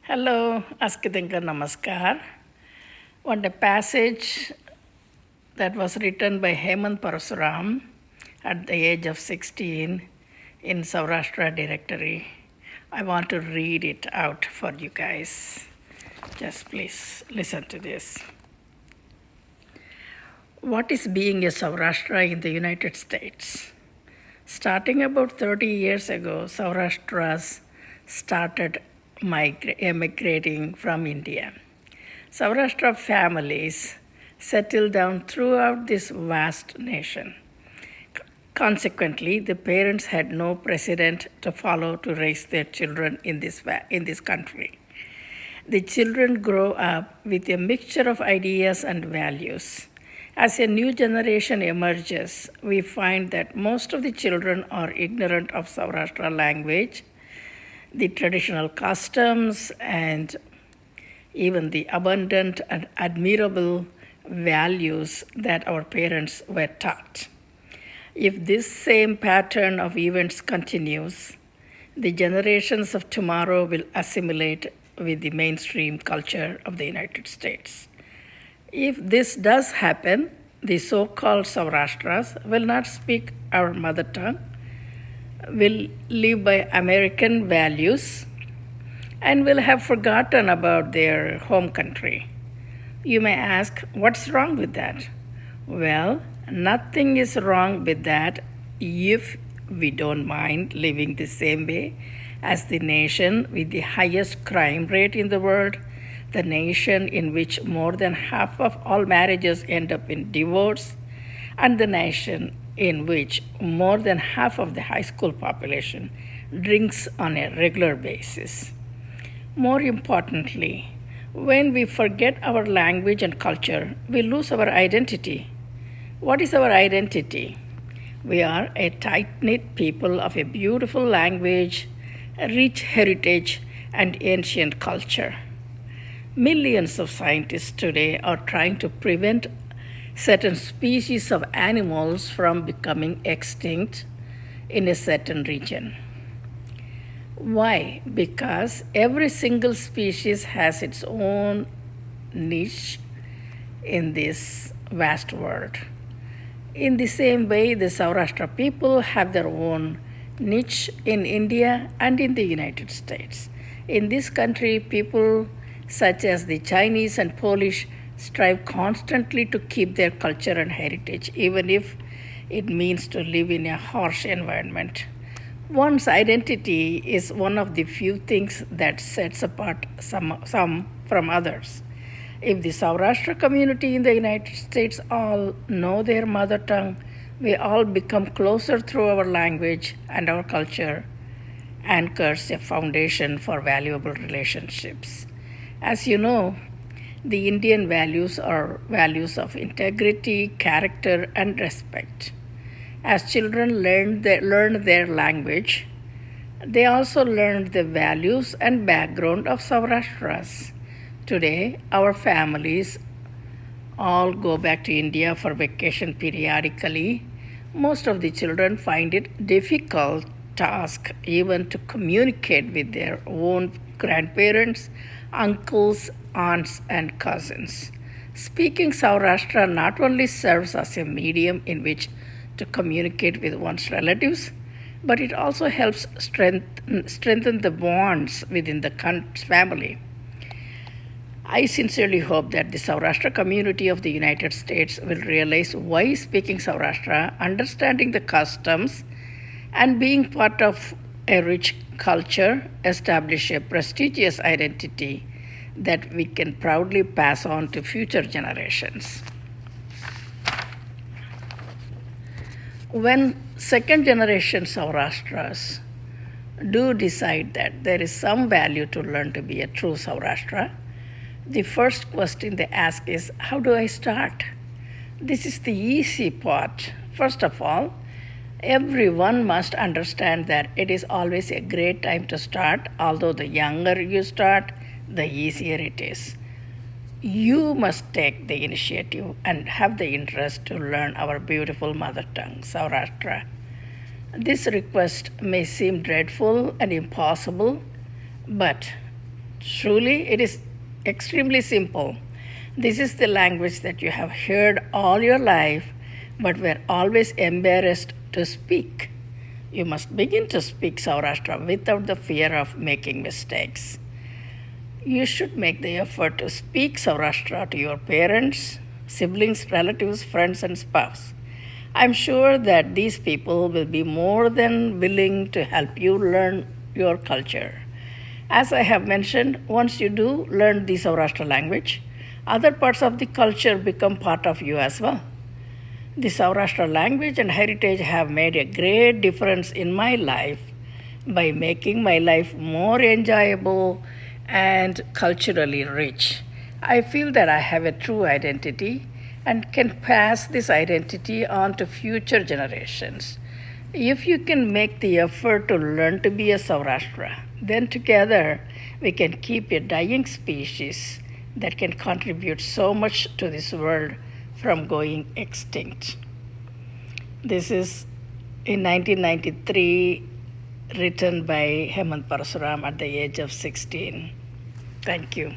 Hello, Askitinka Namaskar. One passage that was written by Hemanth Parasuram at the age of 16 in Sourashtra directory. I want to read it out for you guys. Just please listen to this. What is being a Sourashtra in the United States? Starting about 30 years ago, Sourashtras started emigrating from India. Saurashtra families settled down throughout this vast nation. Consequently, the parents had no precedent to follow to raise their children in this country. The children grow up with a mixture of ideas and values. As a new generation emerges, we find that most of the children are ignorant of Sourashtra language, the traditional customs, and even the abundant and admirable values that our parents were taught. If this same pattern of events continues, the generations of tomorrow will assimilate with the mainstream culture of the United States. If this does happen, the so-called Saurashtras will not speak our mother tongue, will live by American values, and will have forgotten about their home country. You may ask, what's wrong with that? Well, nothing is wrong with that if we don't mind living the same way as the nation with the highest crime rate in the world, the nation in which more than half of all marriages end up in divorce, and the nation in which more than half of the high school population drinks on a regular basis. More importantly, when we forget our language and culture, we lose our identity. What is our identity? We are a tight-knit people of a beautiful language, a rich heritage, and ancient culture. Millions of scientists today are trying to prevent certain species of animals from becoming extinct in a certain region. Why? Because every single species has its own niche in this vast world. In the same way, the Sourashtra people have their own niche in India and in the United States. In this country, people such as the Chinese and Polish strive constantly to keep their culture and heritage, even if it means to live in a harsh environment. One's identity is one of the few things that sets apart some from others. If the Sourashtra community in the United States all know their mother tongue, we all become closer through our language, and our culture anchors a foundation for valuable relationships. As you know, the Indian values are values of integrity, character, and respect. As children learn their language, they also learned the values and background of Saurashtras. Today, our families all go back to India for vacation periodically. Most of the children find it difficult task even to communicate with their own grandparents, uncles, aunts, and cousins. Speaking Saurashtra not only serves as a medium in which to communicate with one's relatives, but it also helps strengthen the bonds within the family. I sincerely hope that the Sourashtra community of the United States will realize why speaking Sourashtra, understanding the customs, and being part of a rich culture establish a prestigious identity that we can proudly pass on to future generations. When second generation Saurashtras do decide that there is some value to learn to be a true Saurashtra, the first question they ask is, how do I start? This is the easy part. First of all, everyone must understand that it is always a great time to start. Although the younger you start, the easier it is. You must take the initiative and have the interest to learn our beautiful mother tongue, Sourashtra. This request may seem dreadful and impossible, but Truly, it is extremely simple. This is the language that you have heard all your life, but were always embarrassed to speak. You must begin to speak Sourashtra without the fear of making mistakes. You should make the effort to speak Sourashtra to your parents, siblings, relatives, friends, and spouse. I'm sure that these people will be more than willing to help you learn your culture. As I have mentioned, once you do learn the Sourashtra language, other parts of the culture become part of you as well. The Sourashtra language and heritage have made a great difference in my life by making my life more enjoyable and culturally rich. I feel that I have a true identity and can pass this identity on to future generations. If you can make the effort to learn to be a Sourashtra, then together we can keep a dying species that can contribute so much to this world from going extinct. This is in 1993 written by Hemanth Parasuram at the age of 16. Thank you.